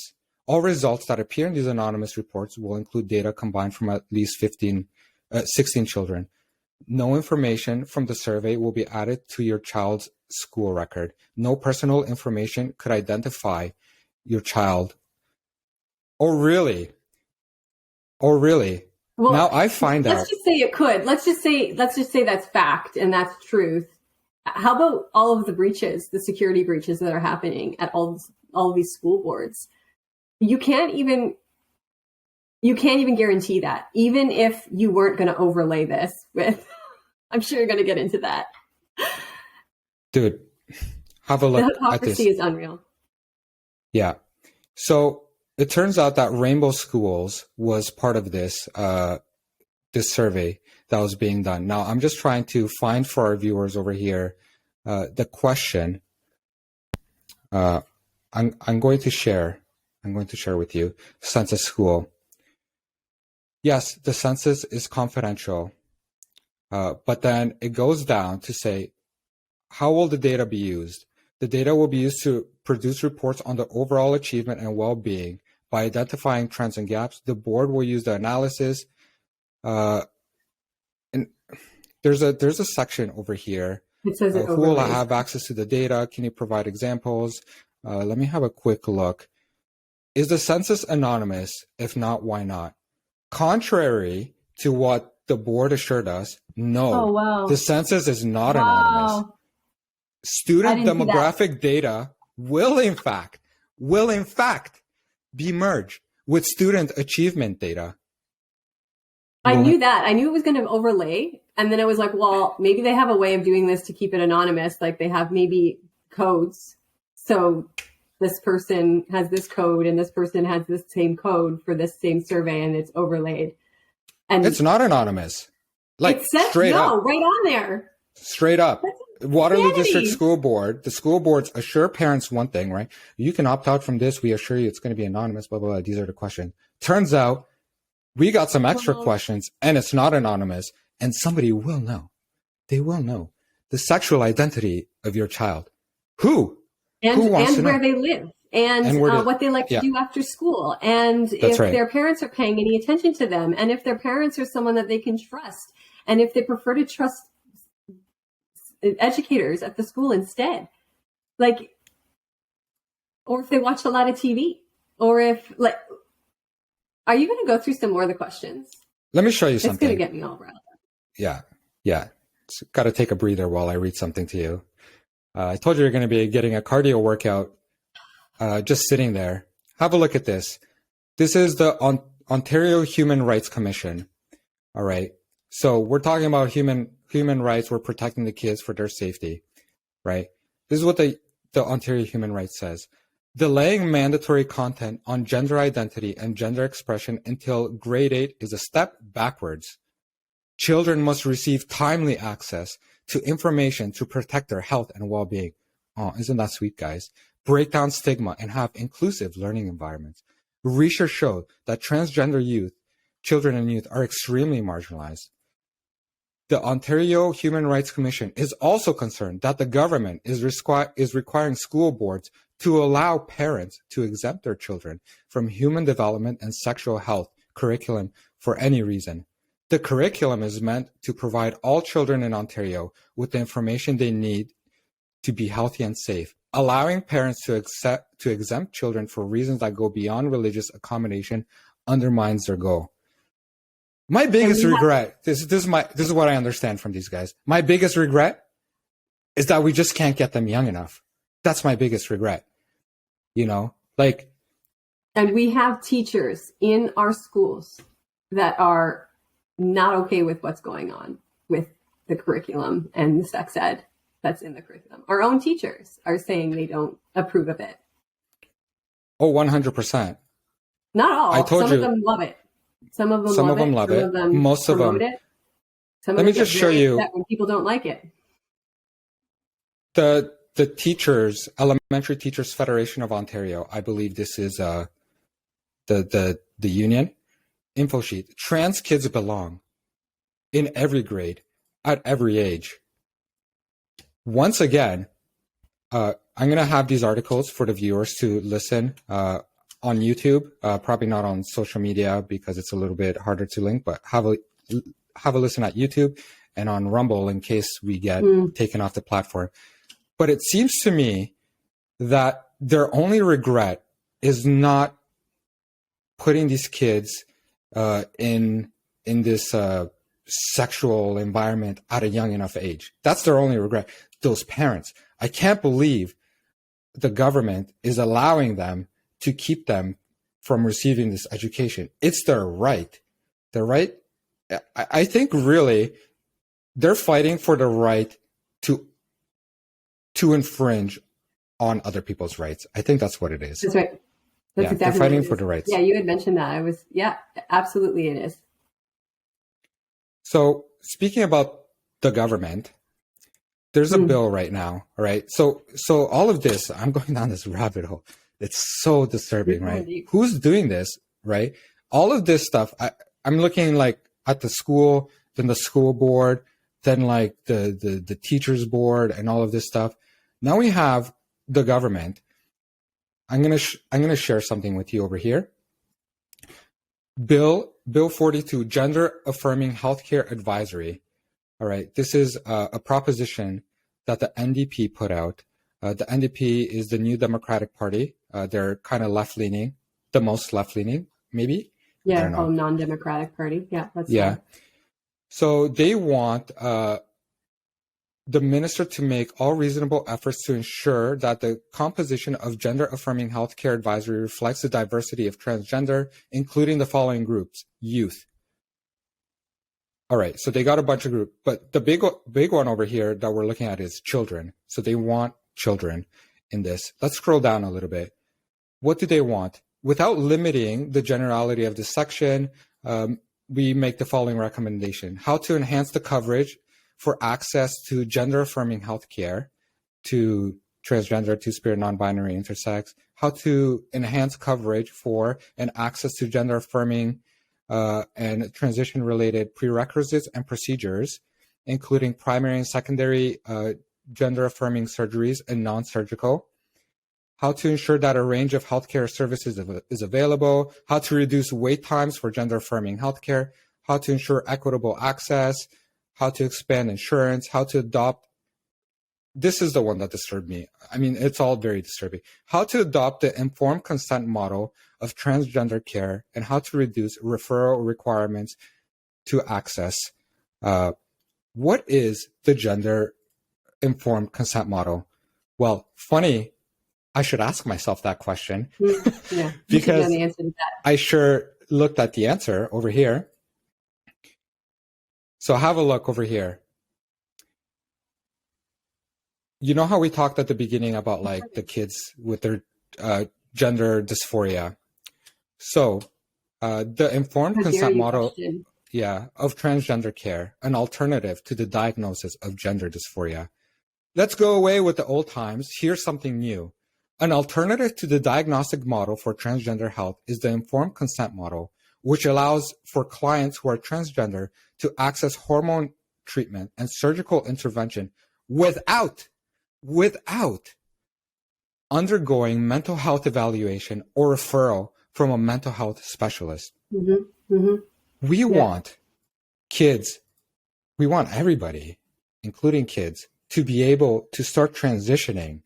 reports will include data combined from at least 16 children. No information from the survey will be added to your child's school record. No personal information could identify your child. Oh, really? Well, now I find out. Let's just say it could. Let's just say that's fact and that's truth. How about all of the breaches, the security breaches that are happening at all of these school boards? You can't even guarantee that, even if you weren't going to overlay this with. I'm sure you're going to get into that. Dude, have a look at this. The hypocrisy is unreal. Yeah. So it turns out that Rainbow Schools was part of this survey. that was being done. Now, I'm just trying to find for our viewers over here the question. I'm going to share with you census school. Yes, the census is confidential, but then it goes down to say, how will the data be used? The data will be used to produce reports on the overall achievement and well-being. By identifying trends and gaps, the board will use the analysis. And there's a section over here. It says it who will have access to the data? Can you provide examples? Let me have a quick look. Is the census anonymous? If not, why not? Contrary to what the board assured us, no, Oh, wow. the census is not anonymous. Student demographic data will in fact be merged with student achievement data. I knew that. I knew it was going to overlay. And then I was like, well, maybe they have a way of doing this to keep it anonymous. Like they have maybe codes. So this person has this code and this person has this same code for this same survey and it's overlaid. And it's not anonymous. Like it says, straight up. Right on there. Straight up. Waterloo District School Board, the school boards assure parents one thing, right? You can opt out from this. We assure you it's going to be anonymous, blah, blah, blah. These are the questions. Turns out we got some extra questions and it's not anonymous and somebody will know. They will know the sexual identity of your child. Who wants to where know? They live and what they like to do after school. And if their parents are paying any attention to them and if their parents are someone that they can trust and if they prefer to trust educators at the school instead, like, or if they watch a lot of TV, or if like, are you going to go through some more of the questions? Let me show you something. It's going to get me all riled up. Yeah. Got to take a breather while I read something to you. I told you you're going to be getting a cardio workout just sitting there. Have a look at this. This is the Ontario Human Rights Commission. All right. So we're talking about human rights. We're protecting the kids for their safety, right? This is what the Ontario Human Rights says. Delaying mandatory content on gender identity and gender expression until grade 8 is a step backwards. Children must receive timely access to information to protect their health and well-being. Oh, isn't that sweet, guys? Break down stigma and have inclusive learning environments. Research showed that transgender children and youth are extremely marginalized. The Ontario Human Rights Commission is also concerned that the government is requiring school boards to allow parents to exempt their children from human development and sexual health curriculum for any reason. The curriculum is meant to provide all children in Ontario with the information they need to be healthy and safe. Allowing parents to exempt children for reasons that go beyond religious accommodation undermines their goal. My biggest regret, this is what I understand from these guys. My biggest regret is that we just can't get them young enough. That's my biggest regret. And we have teachers in our schools that are not okay with what's going on with the curriculum and the sex ed that's in the curriculum. Our own teachers are saying they don't approve of it. Oh, 100%. Not all. I told Some of them love it. Some of them love it. Most of them. Let me just show you when people don't like it. The teachers, Elementary Teachers Federation of Ontario, I believe this is the union info sheet. Trans kids belong in every grade, at every age. Once again, I'm going to have these articles for the viewers to listen on YouTube, probably not on social media because it's a little bit harder to link, but have a listen at YouTube and on Rumble in case we get taken off the platform. But it seems to me that their only regret is not putting these kids in this sexual environment at a young enough age. That's their only regret. Those parents, I can't believe the government is allowing them to keep them from receiving this education. It's their right. Their right. I think really they're fighting for the right to infringe on other people's rights. I think that's what it is. That's right. That's exactly they're fighting for the rights. Yeah, you had mentioned that. Absolutely it is. So speaking about the government, there's a bill right now, right? So all of this, I'm going down this rabbit hole. It's so disturbing, right? Who's doing this, right? All of this stuff, I'm looking like at the school, then the school board, then like the teachers board and all of this stuff. Now we have the government. I'm gonna share something with you over here. Bill 42, Gender Affirming Healthcare Advisory. All right, this is a proposition that the NDP put out. The NDP is the New Democratic Party. They're kind of left-leaning, the most left-leaning, maybe. Yeah, called non-democratic party. Yeah, that's yeah. So they want the minister to make all reasonable efforts to ensure that the composition of gender-affirming healthcare advisory reflects the diversity of transgender, including the following groups: youth. All right, so they got a bunch of groups, but the big one over here that we're looking at is children. So they want children in this. Let's scroll down a little bit. What do they want? Without limiting the generality of this section, we make the following recommendation: how to enhance the coverage for access to gender-affirming healthcare to transgender, two-spirit, non-binary, intersex, how to enhance coverage for and access to gender-affirming and transition-related prerequisites and procedures, including primary and secondary gender-affirming surgeries and non-surgical, how to ensure that a range of healthcare services is available, how to reduce wait times for gender-affirming healthcare, how to ensure equitable access, how to expand insurance, how to adopt. This is the one that disturbed me. I mean, it's all very disturbing. How to adopt the informed consent model of transgender care and how to reduce referral requirements to access. What is the gender informed consent model? Well, funny, I should ask myself that question. Yeah, because the answer to that. I sure looked at the answer over here. So have a look over here. You know how we talked at the beginning about like the kids with their gender dysphoria? So the informed consent model of transgender care, an alternative to the diagnosis of gender dysphoria. Let's go away with the old times. Here's something new. An alternative to the diagnostic model for transgender health is the informed consent model, which allows for clients who are transgender to access hormone treatment and surgical intervention without undergoing mental health evaluation or referral from a mental health specialist. Mm-hmm. Mm-hmm. We want kids, we want everybody, including kids, to be able to start transitioning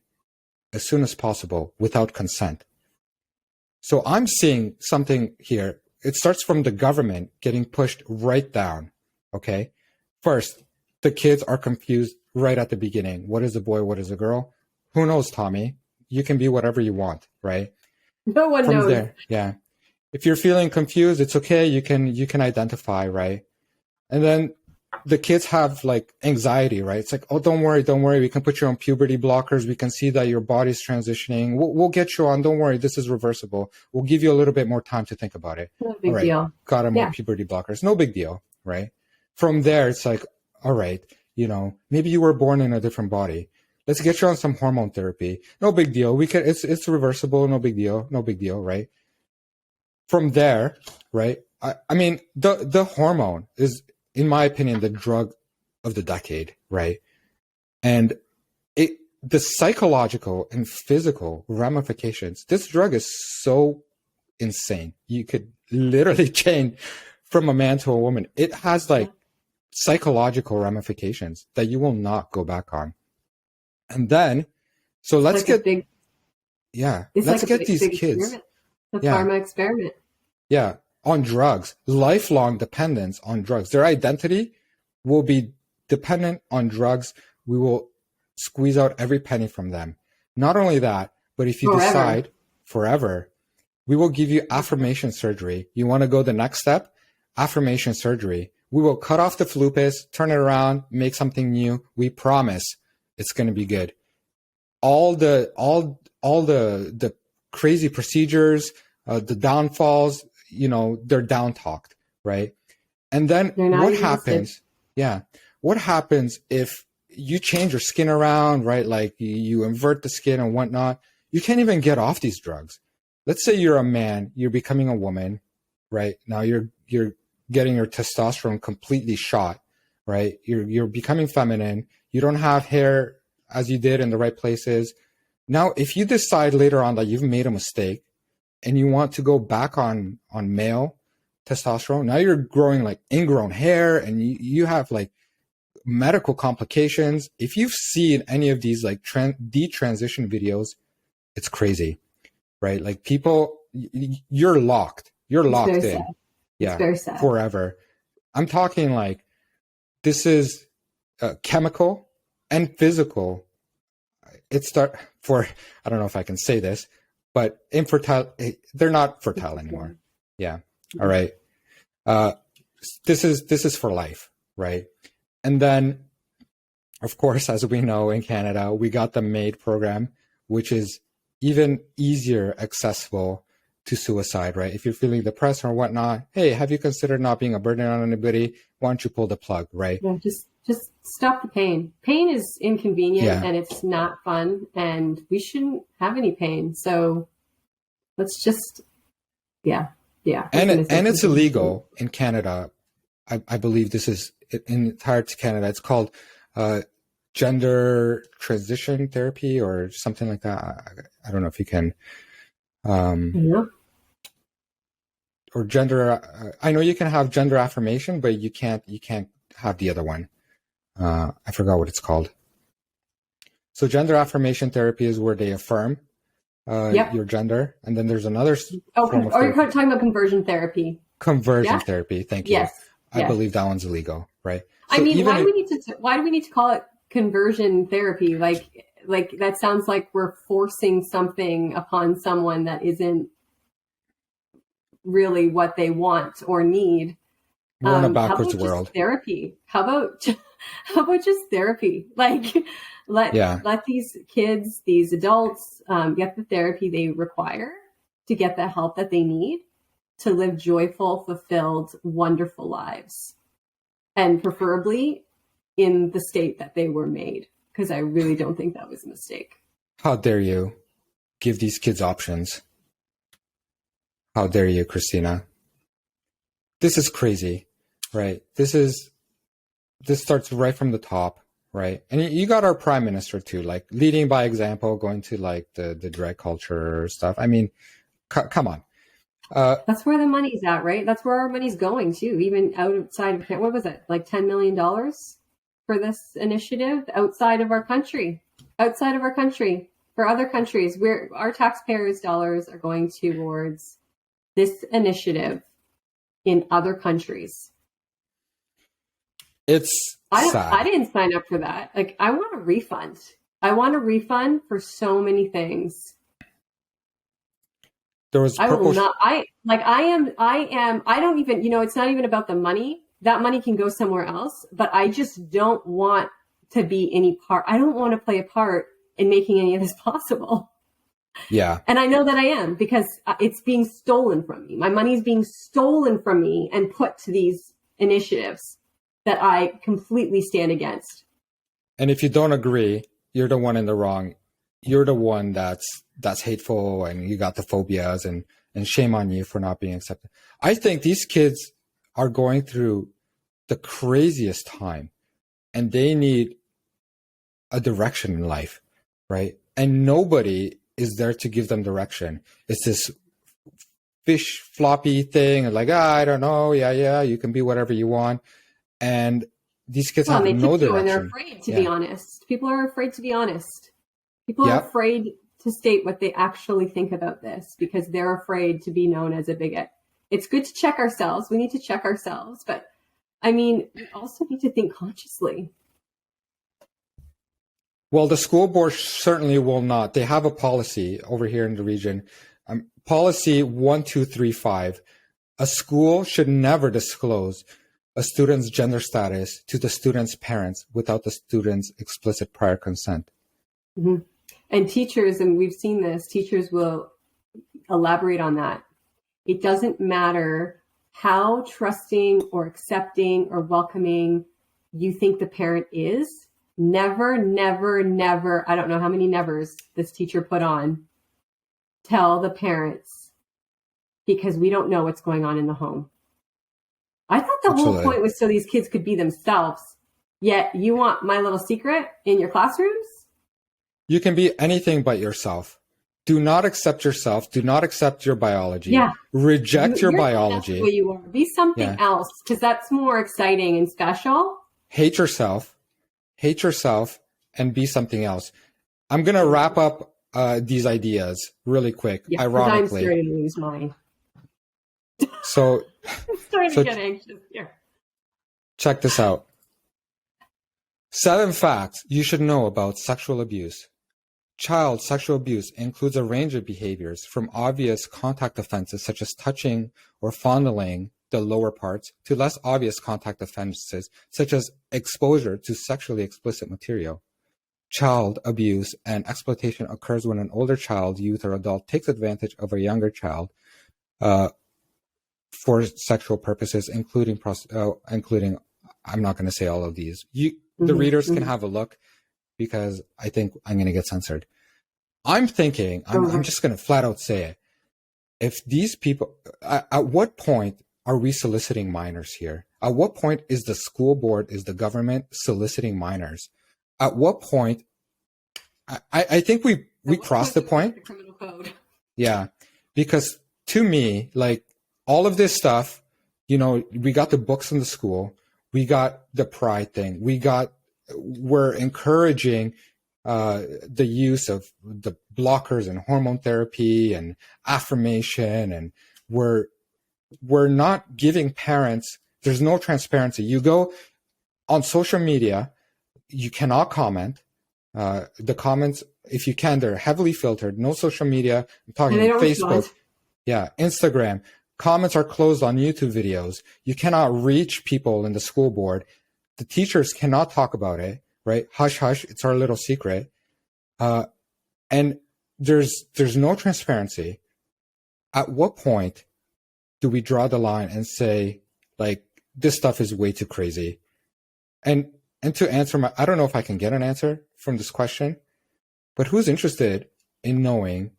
as soon as possible without consent. So I'm seeing something here. It starts from the government getting pushed right down, okay? First, the kids are confused right at the beginning. What is a boy? What is a girl? Who knows, Tommy? You can be whatever you want, right? No one knows. There, yeah. If you're feeling confused, it's okay. You can identify, right? And then the kids have like anxiety, right? It's like, oh, don't worry. We can put you on puberty blockers. We can see that your body's transitioning. We'll get you on. Don't worry. This is reversible. We'll give you a little bit more time to think about it. No big deal. Got him on puberty blockers. No big deal, right? From there, it's like, all right, maybe you were born in a different body. Let's get you on some hormone therapy. No big deal. It's reversible. No big deal, right? From there, right? I mean, the hormone is, in my opinion, the drug of the decade, right? And the psychological and physical ramifications, this drug is so insane. You could literally change from a man to a woman. It has like psychological ramifications that you will not go back on. And then, so let's get these kids. The pharma experiment. Yeah, on drugs, lifelong dependence on drugs. Their identity will be dependent on drugs. We will squeeze out every penny from them. Not only that, but if you decide forever, we will give you affirmation surgery. You want to go the next step? Affirmation surgery. We will cut off the lupus, turn it around, make something new. We promise it's going to be good. All the crazy procedures, the downfalls, they're down talked, right? And then what happens? Yeah. What happens if you change your skin around, right? Like you invert the skin and whatnot. You can't even get off these drugs. Let's say you're a man, you're becoming a woman, right? Now you're getting your testosterone completely shot, right? You're becoming feminine. You don't have hair as you did in the right places. Now, if you decide later on that you've made a mistake and you want to go back on male testosterone, now you're growing like ingrown hair and you have like medical complications. If you've seen any of these like detransition videos, it's crazy, right? Like people, you're locked. You're It's very locked sad. in. It's Yeah, very sad. forever. I'm talking like this is chemical and physical. It start for, I don't know if I can say this, but infertile, they're not fertile anymore. Yeah. All right. Uh, this is for life, right? And then, of course, as we know in Canada, we got the MAID program, which is even easier accessible to suicide, right? If you're feeling depressed or whatnot, hey, have you considered not being a burden on anybody? Why don't you pull the plug, right? Yeah, just stop the pain. Pain is inconvenient Yeah. and it's not fun, and we shouldn't have any pain. So let's just, yeah. And it's illegal in Canada. I believe this is in entire Canada. It's called gender transition therapy or something like that. I don't know if you can. Yeah. Or gender. I know you can have gender affirmation, but you can't have the other one. I forgot what it's called. So gender affirmation therapy is where they affirm your gender, and then there's another form of or you're therapy. talking about conversion therapy. Conversion therapy. Thank you. Yes. I believe that one's illegal, right? So I mean, why do we need to call it conversion therapy? Like that sounds like we're forcing something upon someone that isn't really what they want or need. We're in a backwards how about world. Just therapy. How about just therapy? Like let these kids, these adults, get the therapy they require to get the help that they need to live joyful, fulfilled, wonderful lives, and preferably in the state that they were made. Because I really don't think that was a mistake. How dare you give these kids options? How dare you, Cristina? This is crazy, right? This starts right from the top, right? And you got our prime minister too, like leading by example, going to like the drag culture stuff. I mean, come on. That's where the money's at, right? That's where our money's going too. Even outside of, what was it, like $10 million for this initiative outside of our country, for other countries, where our taxpayers' dollars are going towards this initiative in other countries. It's sad. I didn't sign up for that. Like, I want a refund. I want a refund for so many things. There was I will not. I don't even, it's not even about the money. That money can go somewhere else, but I just don't want to be any part. I don't want to play a part in making any of this possible. Yeah. And I know that I am, because it's being stolen from me. My money is being stolen from me and put to these initiatives that I completely stand against. And if you don't agree, you're the one in the wrong. You're the one that's hateful, and you got the phobias, and shame on you for not being accepted. I think these kids are going through the craziest time, and they need a direction in life, right? And nobody is there to give them direction. It's this fish floppy thing, and like, I don't know, yeah, you can be whatever you want. And these kids have no direction. And they're afraid to be honest. People are afraid to be honest. People are afraid to state what they actually think about this, because they're afraid to be known as a bigot. It's good to check ourselves. We need to check ourselves. But I mean, we also need to think consciously. Well, the school board certainly will not. They have a policy over here in the region. Policy 1235. A school should never disclose a student's gender status to the student's parents without the student's explicit prior consent. Mm-hmm. And teachers, and we've seen this, teachers will elaborate on that. It doesn't matter how trusting or accepting or welcoming you think the parent is, never, never, never, I don't know how many nevers this teacher put on, tell the parents, because we don't know what's going on in the home. I thought the whole point was so these kids could be themselves. Yet you want my little secret in your classrooms? You can be anything but yourself. Do not accept yourself. Do not accept your biology. Yeah. Reject your biology. That's the way you are. Be something else, because that's more exciting and special. Hate yourself. Hate yourself and be something else. I'm going to wrap up these ideas really quick, ironically. I'm starting to lose mine. So, I'm starting to get anxious here. Check this out. 7 facts you should know about sexual abuse. Child sexual abuse includes a range of behaviors, from obvious contact offenses such as touching or fondling the lower parts to less obvious contact offenses such as exposure to sexually explicit material. Child abuse and exploitation occurs when an older child, youth, or adult takes advantage of a younger child for sexual purposes, including I'm not going to say all of these. The readers can have a look, because I think I'm going to get censored. I'm thinking, I'm just going to flat out say it. If these people, at what point are we soliciting minors here? At what point is the school board, is the government soliciting minors? At what point, I think we crossed the point. The criminal code. Yeah, because to me, like, all of this stuff, we got the books in the school, we got the pride thing, we're encouraging the use of the blockers and hormone therapy and affirmation, and we're not giving parents, there's no transparency. You go on social media, you cannot comment. The comments, if you can, they're heavily filtered. No social media. I'm talking Facebook. Respond. Yeah, Instagram. Comments are closed on YouTube videos. You cannot reach people in the school board. The teachers cannot talk about it, right? Hush, hush. It's our little secret. And there's no transparency. At what point do we draw the line and say, like, this stuff is way too crazy? And to answer I don't know if I can get an answer from this question, but who's interested in knowing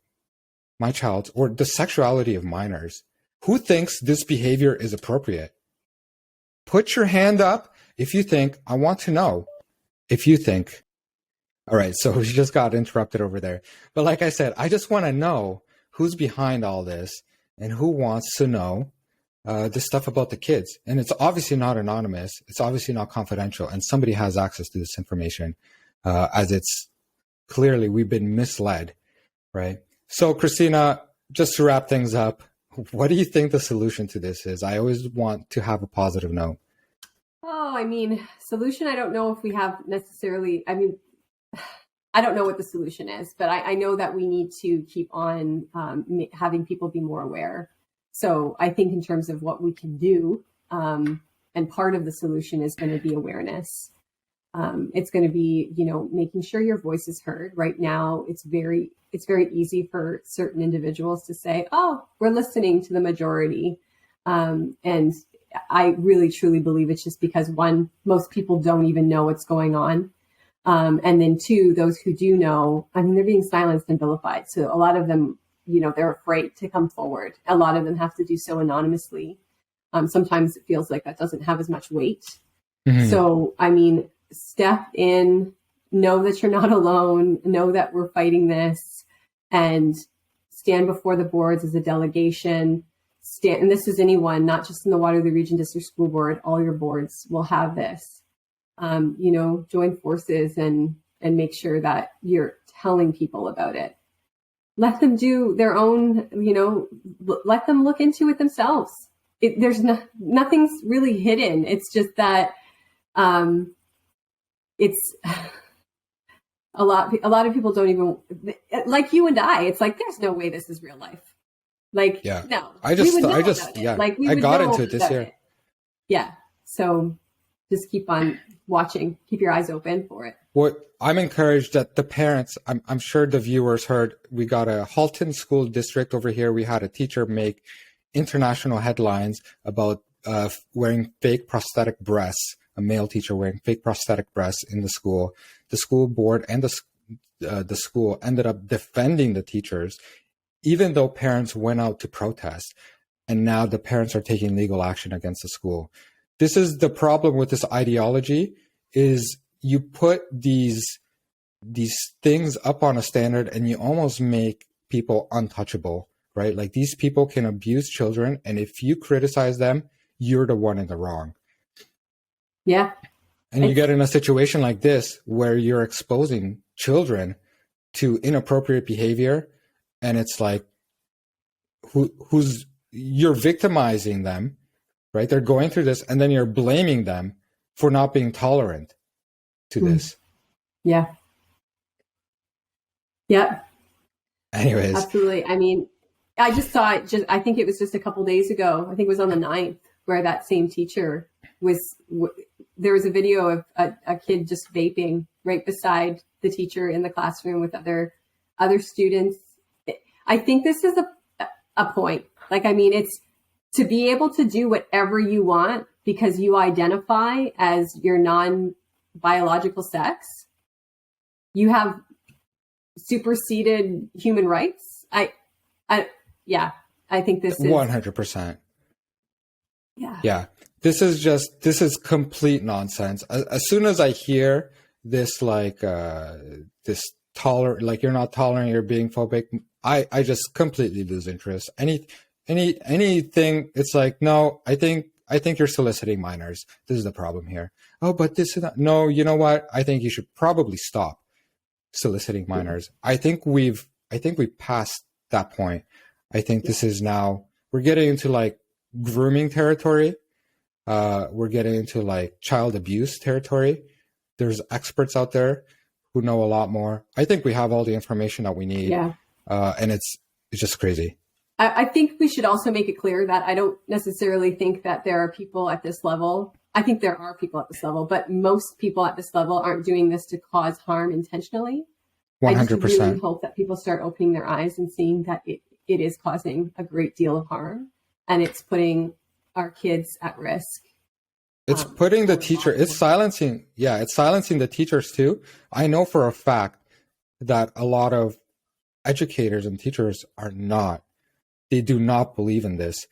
my child's or the sexuality of minors? Who thinks this behavior is appropriate? Put your hand up if you think, I want to know. If you think, all right, so we just got interrupted over there. But like I said, I just want to know who's behind all this and who wants to know this stuff about the kids. And it's obviously not anonymous. It's obviously not confidential. And somebody has access to this information, as it's clearly we've been misled, right? So Cristina, just to wrap things up, what do you think the solution to this is? I always want to have a positive note. Oh, I mean, solution, I don't know if we have necessarily, I don't know what the solution is, but I know that we need to keep on having people be more aware. So I think in terms of what we can do, and part of the solution is going to be awareness. It's going to be, making sure your voice is heard. Right now, it's very easy for certain individuals to say, oh, we're listening to the majority. And I really, truly believe it's just because, one, most people don't even know what's going on. And then two, those who do know, they're being silenced and vilified. So a lot of them, they're afraid to come forward. A lot of them have to do so anonymously. Sometimes it feels like that doesn't have as much weight. Mm-hmm. So, step in, know that you're not alone, know that we're fighting this, and stand before the boards as a delegation. And this is anyone, not just in the Waterloo Region District School Board, all your boards will have this. Join forces and make sure that you're telling people about it. Let them do their own, let them look into it themselves. There's nothing's really hidden. It's just that it's a lot of people don't even, like you and I, it's like, there's no way this is real life. Like, yeah. No, I got into it this year. It. Yeah. So just keep on watching, keep your eyes open for it. What I'm encouraged that the parents, I'm sure the viewers heard, we got a Halton School District over here. We had a teacher make international headlines about wearing fake prosthetic breasts a male teacher wearing fake prosthetic breasts in the school. The school board and the school ended up defending the teachers, even though parents went out to protest. And now the parents are taking legal action against the school. This is the problem with this ideology, is you put these things up on a standard and you almost make people untouchable, right? Like, these people can abuse children, and if you criticize them, you're the one in the wrong. Yeah. And you get in a situation like this where you're exposing children to inappropriate behavior, and it's like, you're victimizing them, right? They're going through this, and then you're blaming them for not being tolerant to this. Yeah. Yeah. Anyways. Absolutely. I mean, I just saw it I think it was just a couple days ago. I think it was on the 9th, where that same teacher there was a video of a kid just vaping right beside the teacher in the classroom with other students. I think this is a point. Like, I mean, it's to be able to do whatever you want because you identify as your non-biological sex. You have superseded human rights. I think this is 100%. Yeah. Yeah. This is complete nonsense. As soon as I hear this, like, this like, you're not tolerant, you're being phobic, I just completely lose interest. Anything, it's like, no, I think you're soliciting minors. This is the problem here. Oh, but this is not, no, you know what? I think you should probably stop soliciting minors. I think we've passed that point. I think this is now, we're getting into like grooming territory. We're getting into like child abuse territory. There's experts out there who know a lot more. I think we have all the information that we need. Yeah. And it's just crazy. I think we should also make it clear that I don't necessarily think that there are people at this level. I think there are people at this level, but most people at this level aren't doing this to cause harm intentionally. 100%. I just really hope that people start opening their eyes and seeing that it is causing a great deal of harm, and it's putting our kids at risk. It's putting the teacher, it's silencing the teachers too. I know for a fact that a lot of educators and teachers they do not believe in this.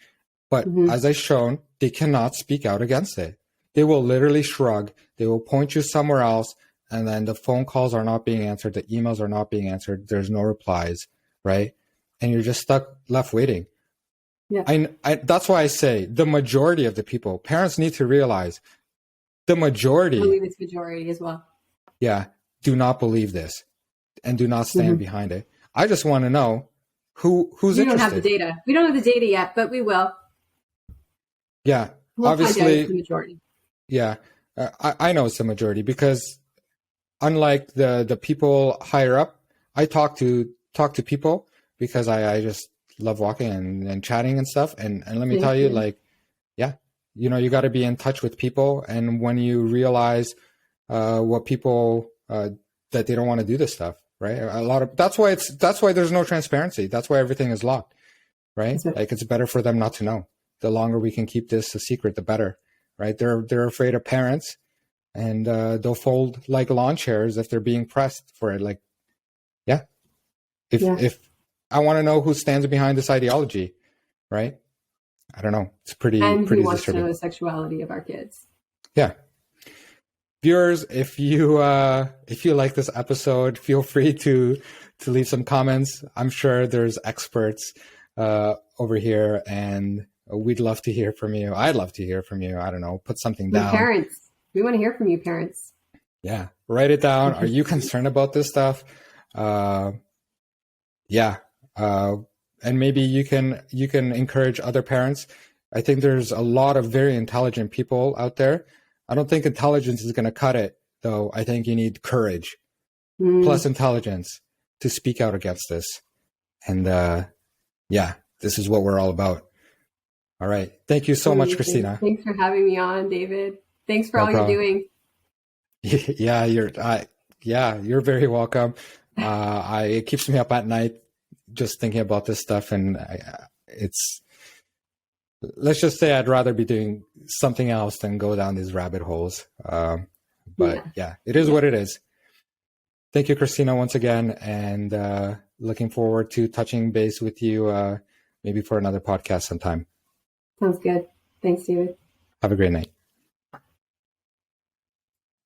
But as I've shown, they cannot speak out against it. They will literally shrug. They will point you somewhere else. And then the phone calls are not being answered. The emails are not being answered. There's no replies, right? And you're just left waiting. Yeah. That's why I say the majority of the people, parents need to realize the majority. I believe it's majority as well. Yeah. Do not believe this and do not stand behind it. I just want to know who's interested. We don't have the data. We don't have the data yet, but we will. Yeah. We'll obviously, find out it's the majority. Yeah. I know it's the majority because unlike the people higher up, I talk to people because I just love walking and chatting and stuff. And let me tell you, like, yeah, you got to be in touch with people. And when you realize what people, that they don't want to do this stuff, right? That's why there's no transparency. That's why everything is locked, right? Like, it's better for them not to know. The longer we can keep this a secret, the better, right? They're afraid of parents, and they'll fold like lawn chairs if they're being pressed for it. Like, yeah. If I want to know who stands behind this ideology, right? I don't know. It's pretty who wants disturbing. to know the sexuality of our kids. Yeah. Viewers, if you like this episode, feel free to leave some comments. I'm sure there's experts over here, and we'd love to hear from you. I'd love to hear from you. I don't know. Put something down. Parents, we want to hear from you, parents. Yeah, write it down. Are you concerned about this stuff? Yeah. And maybe you can encourage other parents. I think there's a lot of very intelligent people out there. I don't think intelligence is going to cut it, though. I think you need courage plus intelligence to speak out against this. And yeah, this is what we're all about. All right. Thank you so much, Cristina. Thanks for having me on, David. Thanks for all you're doing. Yeah, you're very welcome. It keeps me up at night just thinking about this stuff, and let's just say I'd rather be doing something else than go down these rabbit holes. But yeah, it is what it is. Thank you, Cristina, once again, and looking forward to touching base with you maybe for another podcast sometime. Sounds good. Thanks, David. Have a great night.